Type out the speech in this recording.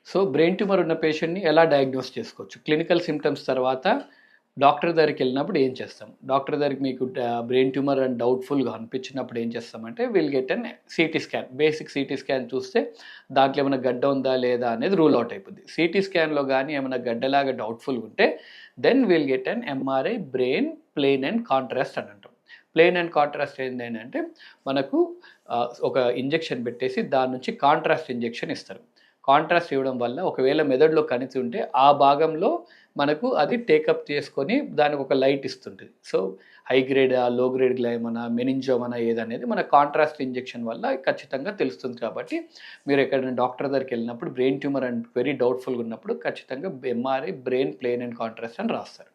So brain tumour ఉన్న పేషెంట్ని ఎలా డయాగ్నోస్ చేసుకోవచ్చు? క్లినికల్ సిమ్టమ్స్ తర్వాత డాక్టర్ దగ్గరికి వెళ్ళినప్పుడు ఏం చేస్తాం? డాక్టర్ దగ్గరికి మీకు బ్రెయిన్ ట్యూమర్ అని డౌట్‌ఫుల్‌గా అనిపించినప్పుడు ఏం చేస్తామంటే will get an CT scan. Basic CT scan చూస్తే దాంట్లో ఏమైనా గడ్డ ఉందా లేదా అనేది రూల్ ఔట్ అయిపోద్ది. సీటీ స్కాన్‌లో గానీ ఏమైనా గడ్డలాగా డౌట్‌ఫుల్‌గా ఉంటే then will get an MRI brain plain and contrast అని అంటాం. ప్లేన్ అండ్ కాంట్రాస్ట్ ఏంటంటే మనకు ఒక ఇంజెక్షన్ పెట్టేసి దాని నుంచి కాంట్రాస్ట్ ఇంజెక్షన్ ఇస్తారు. కాంట్రాస్ట్ ఇవ్వడం వల్ల ఒకవేళ మెదడులో కణితి ఉంటే ఆ భాగంలో మనకు అది టేకప్ చేసుకొని దానికి ఒక లైట్ ఇస్తుంటుంది. సో హై గ్రేడా, లో గ్రేడ్ గ్లైమనా, మెనింజోమనా ఏదనేది మన కాంట్రాస్ట్ ఇంజెక్షన్ వల్ల ఖచ్చితంగా తెలుస్తుంది. కాబట్టి మీరు ఎక్కడైనా డాక్టర్ దగ్గరికి వెళ్ళినప్పుడు బ్రెయిన్ ట్యూమర్ అండ్ వెరీ డౌట్‌ఫుల్‌గా ఉన్నప్పుడు ఖచ్చితంగా MRI brain plain and contrast అని రాస్తారు.